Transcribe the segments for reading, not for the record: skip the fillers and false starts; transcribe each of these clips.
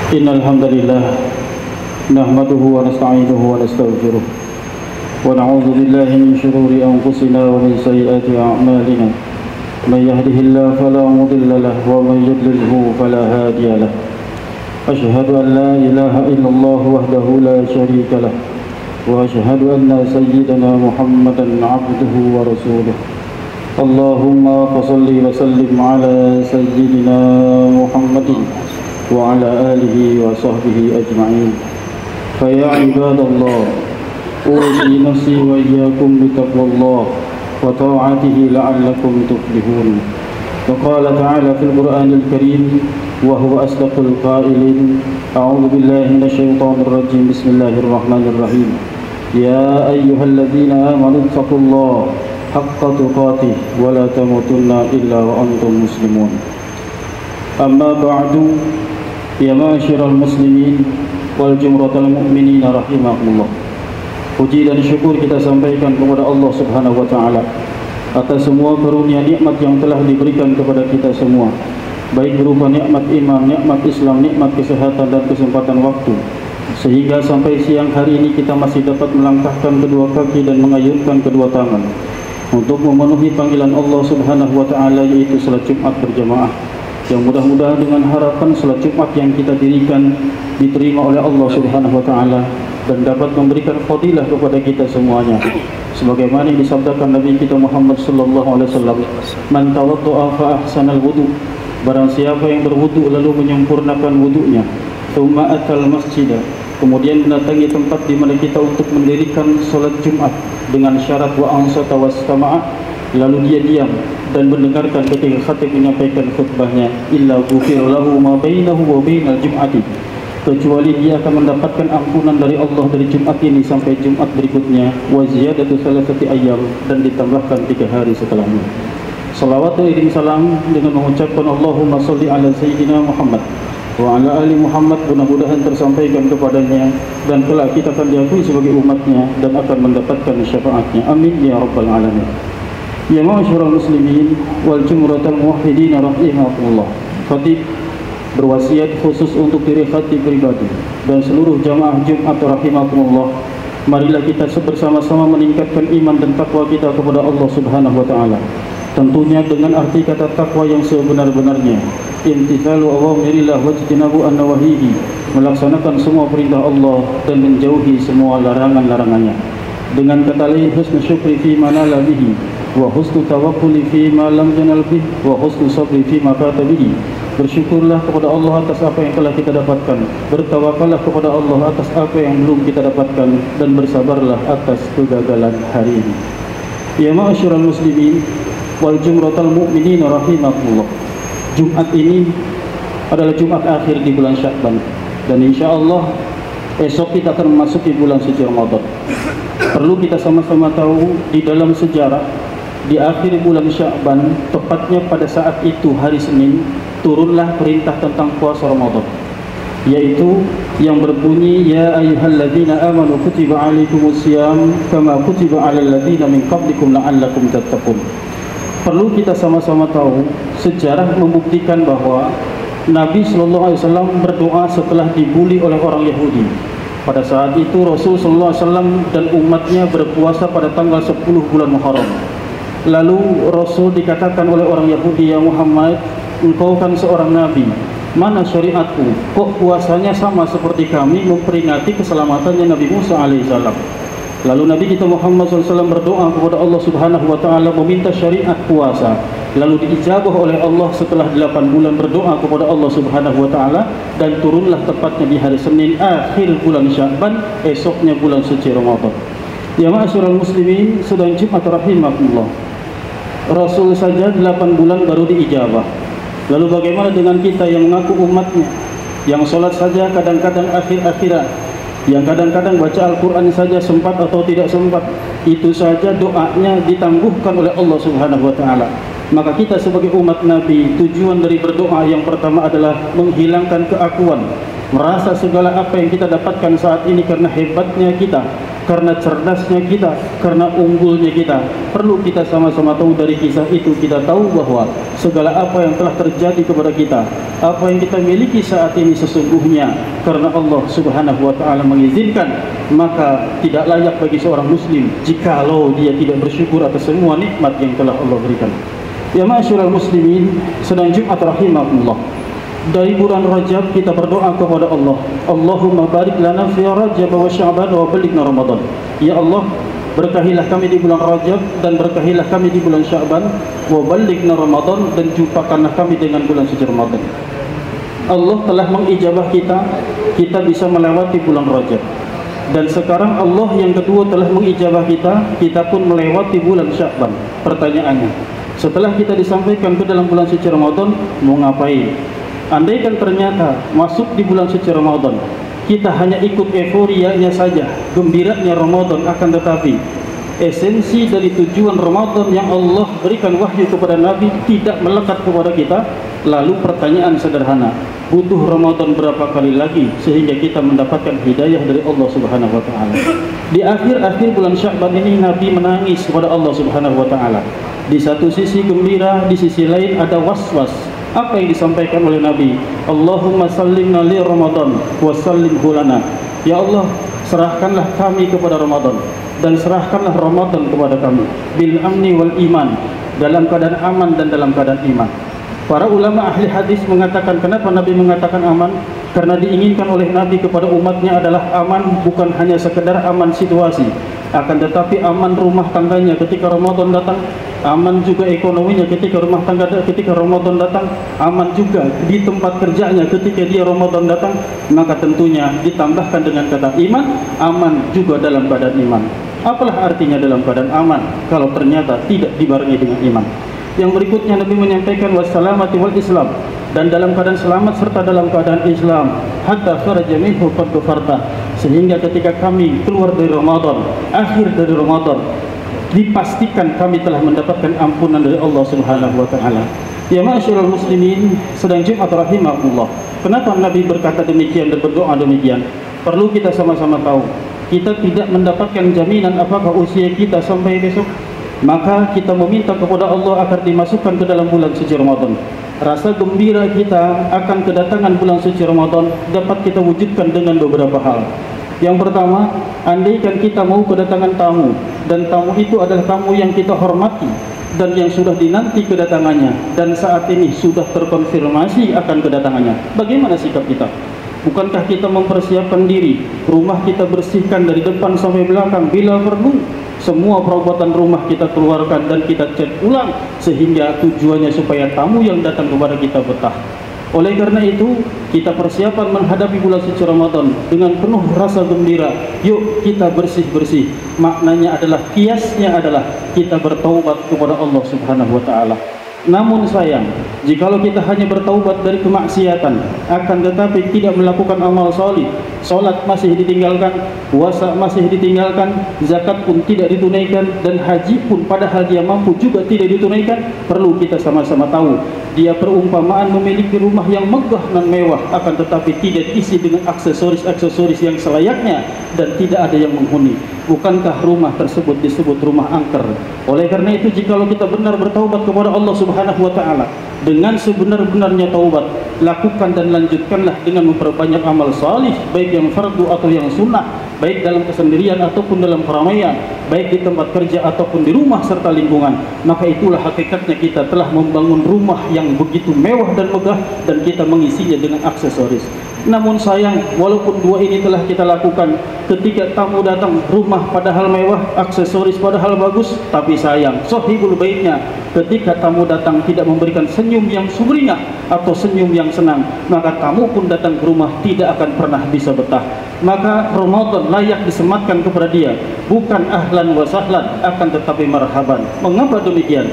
إن الحمد لله نحمده ونستعينه ونستغفره ونعوذ بالله من شرور أنفسنا ومن سيئات أعمالنا من يهده الله فلا مضل له ومن يضلله فلا هادي له أشهد أن لا إله إلا الله وحده لا شريك له وأشهد أن سيدنا محمدا عبده ورسوله اللهم صل وسلم على سيدنا محمد وعلى آله وصحبه أجمعين فيا عباد الله أوصي نفسي وإياكم بتقوى الله وطاعته لعلكم تفلحون وقال تعالى في القرآن الكريم وهو أصدق القائلين أعوذ بالله من الشيطان الرجيم بسم الله الرحمن الرحيم يا أيها الذين آمنوا اتقوا الله حق تقاته ولا تموتن إلا وأنتم مسلمون أما بعد يا معاشر المسلمين والجمرة المؤمنين rahimakumullah. Puji dan syukur kita sampaikan kepada Allah Subhanahu wa taala atas semua karunia nikmat yang telah diberikan kepada kita semua, baik berupa nikmat iman, nikmat Islam, nikmat kesehatan dan kesempatan waktu, sehingga sampai siang hari ini kita masih dapat melangkahkan kedua kaki dan mengayunkan kedua tangan untuk memenuhi panggilan Allah Subhanahu wa taala, yaitu salat Jumat berjamaah. Yang mudah-mudahan dengan harapan salat Jumat yang kita dirikan diterima oleh Allah Subhanahu wa taala dan dapat memberikan fadilah kepada kita semuanya. Sebagaimana yang disabdakan Nabi kita Muhammad sallallahu alaihi wasallam, "Man tawadda'a fa ahsanal wudu." Barang siapa yang berwudu lalu menyempurnakan wudunya, tsumma atal masjid, kemudian mendatangi tempat di mana kita untuk mendirikan salat Jumat dengan syarat wa ansata wastama'a, lalu dia diam dan mendengarkan ketika khatib menyampaikan khutbahnya, illa ghufira lahu ma bainahu wa bainal jum'ati, kecuali dia akan mendapatkan ampunan dari Allah dari Jumat ini sampai Jumat berikutnya, wa ziyadatu salasati ayyam, dan ditambahkan 3 hari setelahnya. Salawat dan salam dengan mengucapkan Allahumma sholli ala sayyidina Muhammad wa ala ali Muhammad, mudah-mudahan tersampaikan kepadanya dan kelak kita akan diakui sebagai umatnya dan akan mendapatkan syafaatnya, amin ya rabbal alamin. Ya ma'asyiral muslimin wal jumratal muwahhidin rahimakumullah. Khatib berwasiat khusus untuk diri khatib pribadi dan seluruh jamaah Jumat rahimakumullah. Marilah kita bersama-sama meningkatkan iman dan takwa kita kepada Allah Subhanahu wa taala. Tentunya dengan arti kata takwa yang sebenar-benarnya. Imtithalu awamirillah wajtinabu an-nawahihi, melaksanakan semua perintah Allah dan menjauhi semua larangan-larangannya. Dengan kata lain, husnul syukri fi ma nala bihi wa husnul tawakkuli fi ma lam yanal bihi wa husnul sabri fi ma fata bihi. Bersyukurlah kepada Allah atas apa yang telah kita dapatkan, bertawakallah kepada Allah atas apa yang belum kita dapatkan, dan bersabarlah atas kegagalan hari ini. Ya ma'asyiral muslimin wal jumratal mu'minin rahimakumullah. Jumat ini adalah Jumat akhir di bulan Sya'ban, dan insyaallah esok kita akan memasuki bulan suci Ramadan. Perlu kita sama-sama tahu, di dalam sejarah di akhir bulan Sya'ban, tepatnya pada saat itu hari Senin, turunlah perintah tentang puasa Ramadan, yaitu yang berbunyi, ya ayyuhalladzina amanu kutiba alaikumusiyam kama kutiba alal ladzina min qablikum la'allakum tattaqun. Perlu kita sama-sama tahu, sejarah membuktikan bahwa Nabi sallallahu alaihi wasallam berdoa setelah dibuli oleh orang Yahudi. Pada saat itu Rasul sallallahu alaihi wasallam dan umatnya berpuasa pada tanggal 10 bulan Muharram. Lalu Rasul dikatakan oleh orang Yahudi, ya Muhammad, engkau kan seorang nabi, mana syariatku? Kok puasanya sama seperti kami memperingati keselamatannya Nabi Musa alaihissalam? Lalu Nabi kita Muhammad SAW berdoa kepada Allah Subhanahu wa taala meminta syariat puasa. Lalu diijabah oleh Allah setelah 8 bulan berdoa kepada Allah Subhanahu wa taala, dan turunlah tepatnya di hari Senin akhir bulan Sya'ban, esoknya bulan suci Ramadan. Ya ma'asyiral muslimin sedang Jumat rahimakumullah. Rasul saja 8 bulan baru diijabah. Lalu bagaimana dengan kita yang mengaku umatnya, yang sholat saja kadang-kadang akhir-akhiran, yang kadang-kadang baca Al-Quran saja sempat atau tidak sempat, itu saja doanya ditangguhkan oleh Allah Subhanahu wa taala. Maka kita sebagai umat Nabi, tujuan dari berdoa yang pertama adalah menghilangkan keakuan, merasa segala apa yang kita dapatkan saat ini karena hebatnya kita, karena cerdasnya kita, karena unggulnya kita. Perlu kita sama-sama tahu dari kisah itu, kita tahu bahwa segala apa yang telah terjadi kepada kita, apa yang kita miliki saat ini sesungguhnya karena Allah Subhanahu wa taala mengizinkan, maka tidak layak bagi seorang muslim jikalau dia tidak bersyukur atas semua nikmat yang telah Allah berikan. Ya ma'asyiral muslimin, sedang Jumat rahimakumullah. Dari bulan Rajab kita berdoa kepada Allah, Allahumma barik lana fi Rajab wa Sya'ban wa balighna Ramadan. Ya Allah, berkahilah kami di bulan Rajab dan berkahilah kami di bulan Sya'ban, wa balighna Ramadan, dan jumpakanlah kami dengan bulan suci Ramadan. Allah telah mengijabah kita bisa melewati bulan Rajab. Dan sekarang Allah yang kedua telah mengijabah kita pun melewati bulan Sya'ban. Pertanyaannya, setelah kita disampaikan ke dalam bulan suci Ramadan, mau ngapain? Andaikan ternyata masuk di bulan suci Ramadan, kita hanya ikut euforianya saja, gembiranya Ramadan, akan tetapi esensi dari tujuan Ramadan yang Allah berikan wahyu kepada Nabi tidak melekat kepada kita. Lalu pertanyaan sederhana, butuh Ramadan berapa kali lagi sehingga kita mendapatkan hidayah dari Allah Subhanahu wa taala? Di akhir-akhir bulan Sya'ban ini Nabi menangis kepada Allah Subhanahu wa taala. Di satu sisi gembira, di sisi lain ada was-was. Apa yang disampaikan oleh Nabi? Allahumma sallimna li Ramadan wa sallimhu lana. Ya Allah, serahkanlah kami kepada Ramadan dan serahkanlah Ramadan kepada kami bil amni wal iman, dalam keadaan aman dan dalam keadaan iman. Para ulama ahli hadis mengatakan, kenapa Nabi mengatakan aman? Karena diinginkan oleh Nabi kepada umatnya adalah aman, bukan hanya sekedar aman situasi, akan tetapi aman rumah tangganya ketika Ramadan datang, aman juga ekonominya ketika Ramadan datang, aman juga di tempat kerjanya ketika dia Ramadan datang. Maka tentunya ditambahkan dengan kata iman, aman juga dalam keadaan iman. Apalah artinya dalam keadaan aman kalau ternyata tidak dibarengi dengan iman? Yang berikutnya Nabi menyampaikan wassalamati wal Islam, dan dalam keadaan selamat serta dalam keadaan Islam, hatta kharaja minhu qad ghafarta, sehingga ketika kami keluar dari Ramadan, akhir dari Ramadan, dipastikan kami telah mendapatkan ampunan dari Allah Subhanahu wa taala. Ya ma'asyiral muslimin, sedang Jumat rahimakumullah. Kenapa Nabi berkata demikian dan berdoa demikian? Perlu kita sama-sama tahu, kita tidak mendapatkan jaminan apakah usia kita sampai besok. Maka kita meminta kepada Allah agar dimasukkan ke dalam bulan suci Ramadan. Rasa gembira kita akan kedatangan bulan suci Ramadan dapat kita wujudkan dengan beberapa hal. Yang pertama, andaikan kita mau kedatangan tamu, dan tamu itu adalah tamu yang kita hormati dan yang sudah dinanti kedatangannya, dan saat ini sudah terkonfirmasi akan kedatangannya, bagaimana sikap kita? Bukankah kita mempersiapkan diri, rumah kita bersihkan dari depan sampai belakang, bila perlu semua perabot rumah kita keluarkan dan kita cat ulang, sehingga tujuannya supaya tamu yang datang kepada kita betah. Oleh karena itu, kita persiapan menghadapi bulan suci Ramadan dengan penuh rasa gembira. Yuk kita bersih-bersih. Maknanya adalah, kiasnya adalah kita bertaubat kepada Allah Subhanahu wa taala. Namun sayang, jikalau kita hanya bertaubat dari kemaksiatan, akan tetapi tidak melakukan amal salih, salat masih ditinggalkan, puasa masih ditinggalkan, zakat pun tidak ditunaikan, dan haji pun padahal dia mampu juga tidak ditunaikan, perlu kita sama-sama tahu, dia perumpamaan memiliki rumah yang megah dan mewah, akan tetapi tidak diisi dengan aksesoris-aksesoris yang selayaknya dan tidak ada yang menghuni. Bukankah rumah tersebut disebut rumah angker? Oleh karena itu, jikalau kita benar bertaubat kepada Allah Subhanahu wa taala dengan sebenar-benarnya taubat, lakukan dan lanjutkanlah dengan memperbanyak amal salih, baik yang fardu atau yang sunnah, baik dalam kesendirian ataupun dalam keramaian, baik di tempat kerja ataupun di rumah serta lingkungan. Maka itulah hakikatnya kita telah membangun rumah yang begitu mewah dan megah, dan kita mengisinya dengan aksesoris. Namun sayang, walaupun dua ini telah kita lakukan, ketika tamu datang, rumah padahal mewah, aksesoris padahal bagus, tapi sayang, sahibul baitnya ketika tamu datang tidak memberikan senyum yang sumringah atau senyum yang senang, maka tamu pun datang ke rumah tidak akan pernah bisa betah. Maka Ramadan layak disematkan kepada dia, bukan ahlan wa sahlan, akan tetapi marhaban. Mengapa demikian?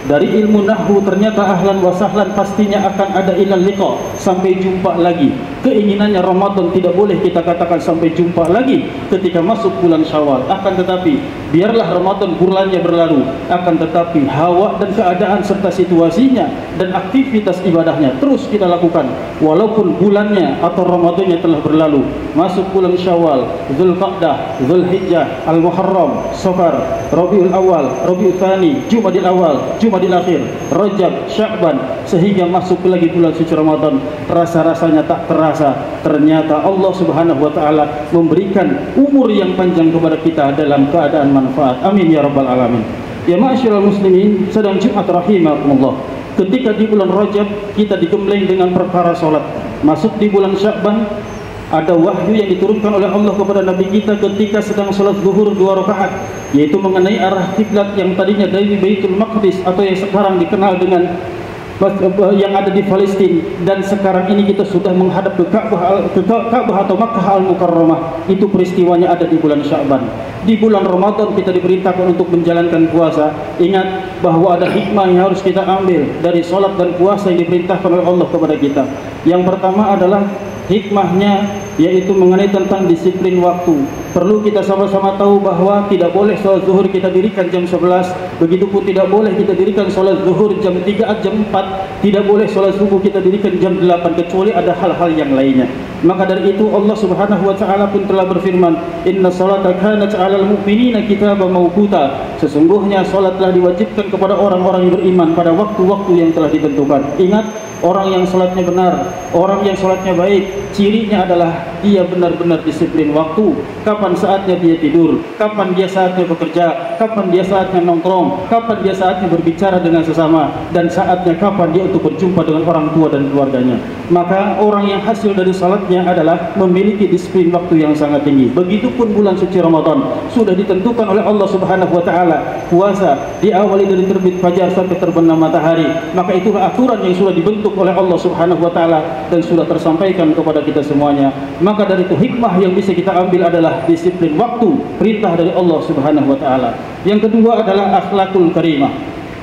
Dari ilmu nahwu ternyata ahlan wa sahlan pastinya akan ada ilal liqa, sampai jumpa lagi. keinginannya Ramadan tidak boleh kita katakan sampai jumpa lagi ketika masuk bulan Syawal. Akan tetapi biarlah Ramadan bulannya berlalu, akan tetapi hawa dan keadaan serta situasinya dan aktivitas ibadahnya terus kita lakukan walaupun bulannya atau Ramadannya telah berlalu. Masuk bulan Syawal, Zulqa'dah, Zulhijjah, Al-Muharram, Safar, Rabiul Awal, Rabiul Tsani, Jumadil Awal, Jumadil Akhir, Rajab, Sya'ban, sehingga masuk lagi bulan suci Ramadan. Rasa-rasanya tak terasa, ternyata Allah Subhanahu wa taala memberikan umur yang panjang kepada kita dalam keadaan manfaat. Amin ya rabbal alamin. Ya ma'asyiral muslimin, sedang Jumat rahimakumullah. Ketika di bulan Rajab kita digembleng dengan perkara salat. Masuk di bulan Sya'ban ada wahyu yang diturunkan oleh Allah kepada Nabi kita ketika sedang salat zuhur 2 rakaat, yaitu mengenai arah kiblat yang tadinya dari Baitul Maqdis atau yang sekarang dikenal dengan yang ada di Palestina, dan sekarang ini kita sudah menghadap ke Ka'bah atau Makkah Al-Mukarramah. Itu peristiwanya ada di bulan Sya'ban. Di bulan Ramadan kita diperintahkan untuk menjalankan puasa. Ingat bahwa ada hikmah yang harus kita ambil dari salat dan puasa yang diperintahkan oleh Allah kepada kita. Yang pertama adalah hikmahnya, yaitu mengenai tentang disiplin waktu. Perlu kita sama-sama tahu bahwa tidak boleh sholat zuhur kita dirikan jam 11, begitupun tidak boleh kita dirikan sholat zuhur jam 3 jam 4, tidak boleh sholat subuh kita dirikan jam 8, kecuali ada hal-hal yang lainnya. Maka dari itu Allah Subhanahu wa taala pun telah berfirman, "Inna salata kanat 'alal mu'minina kitaban mawquta." Sesungguhnya salat telah diwajibkan kepada orang-orang yang beriman pada waktu-waktu yang telah ditentukan. Ingat, orang yang salatnya benar, orang yang salatnya baik, cirinya adalah dia benar-benar disiplin waktu. Kapan saatnya dia tidur, kapan dia saatnya bekerja, kapan dia saatnya nongkrong, kapan dia saatnya berbicara dengan sesama, dan saatnya kapan dia untuk berjumpa dengan orang tua dan keluarganya. Maka orang yang hasil dari salatnya adalah memiliki disiplin waktu yang sangat tinggi. Begitupun bulan suci Ramadan sudah ditentukan oleh Allah Subhanahu wa taala, puasa diawali dari terbit fajar sampai terbenam matahari. Maka itulah aturan yang sudah dibentuk oleh Allah Subhanahu wa taala dan sudah tersampaikan kepada kita semuanya. Maka dari itu hikmah yang bisa kita ambil adalah disiplin waktu, perintah dari Allah Subhanahu wa taala. Yang kedua adalah akhlakul karimah.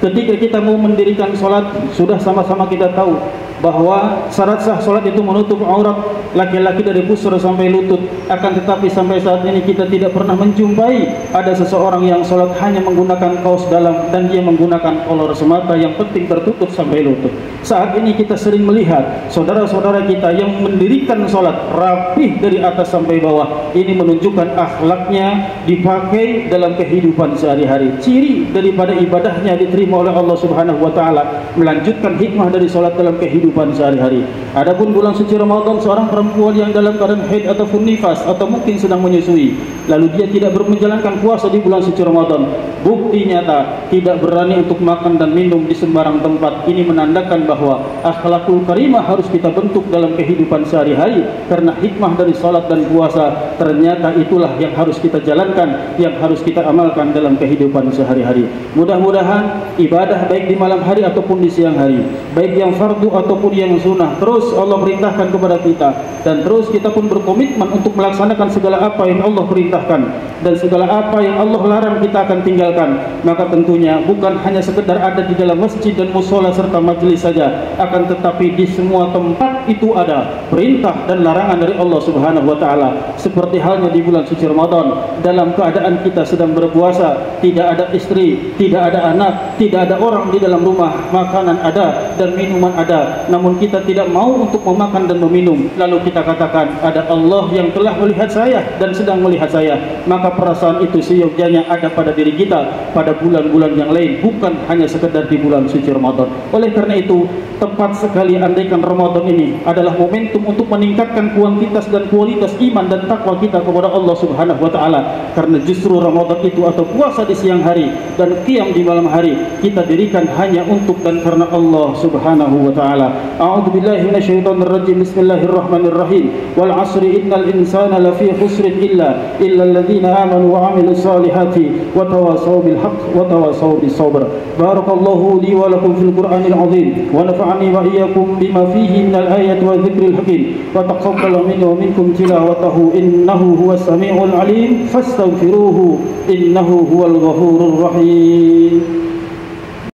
Ketika kita mau mendirikan salat, sudah sama-sama kita tahu bahwa syarat sah salat itu menutup aurat laki-laki dari pusar sampai lutut. Akan tetapi sampai saat ini kita tidak pernah menjumpai ada seseorang yang salat hanya menggunakan kaos dalam dan dia menggunakan kolor semata, yang penting tertutup sampai lutut. Saat ini kita sering melihat saudara-saudara kita yang mendirikan salat rapih dari atas sampai bawah. Ini menunjukkan akhlaknya dipakai dalam kehidupan sehari-hari. Ciri daripada ibadahnya diterima oleh Allah Subhanahu wa taala, melanjutkan hikmah dari salat dalam kehidupan sehari-hari. Adapun bulan suci Ramadan, seorang perempuan yang dalam keadaan haid ataupun nifas atau mungkin sedang menyusui, lalu dia tidak menjalankan puasa di bulan suci Ramadan, bukti nyata tidak berani untuk makan dan minum di sembarang tempat. Ini menandakan bahwa akhlakul karimah harus kita bentuk dalam kehidupan sehari-hari, karena hikmah dari salat dan puasa ternyata itulah yang harus kita jalankan, yang harus kita amalkan dalam kehidupan sehari-hari. Mudah-mudahan ibadah baik di malam hari ataupun di siang hari, baik yang fardu ataupun yang sunnah, terus Allah perintahkan kepada kita, dan terus kita pun berkomitmen untuk melaksanakan segala apa yang Allah perintahkan, dan segala apa yang Allah larang kita akan tinggalkan. Maka tentunya bukan hanya sekedar ada di dalam masjid dan musola serta majelis saja, akan tetapi di semua tempat itu ada perintah dan larangan dari Allah Subhanahu wa taala. Seperti halnya di bulan suci Ramadan, dalam keadaan kita sedang berpuasa, tidak ada istri, tidak ada anak, tidak ada orang di dalam rumah, makanan ada dan minuman ada, namun kita tidak mau untuk memakan dan meminum. Lalu kita katakan, ada Allah yang telah melihat saya dan sedang melihat saya. Maka perasaan itu seyogyanya ada pada diri kita pada bulan-bulan yang lain, bukan hanya sekedar di bulan suci Ramadan. Oleh karena itu, tepat sekali andaikan Ramadan ini adalah momentum untuk meningkatkan kuantitas dan kualitas iman dan takwa kita kepada Allah Subhanahu wa taala. Karena justru Ramadan itu atau puasa di siang hari dan qiyam di malam hari kita dirikan hanya untuk dan karena Allah Subhanahu wa taala. A'udzubillahi minasyaitonir rajim. Bismillahirrahmanirrahim. Wal 'asri innal insana lafi khusrin illa alladziina aamanu wa 'amilus salihati wa tawassaw bil haqq wa tawassaw bis sabr. Barakallahu li wa lakum fil Qur'anil 'azim wa nafa'ani wa iyyakum bima fihi minal ayati wa dzikril hakim wa taqabbal minni wa minkum tilawatahu innahu huwas samii'ul 'aliim fastaghfiruhu innahu huwal ghafurur rahim.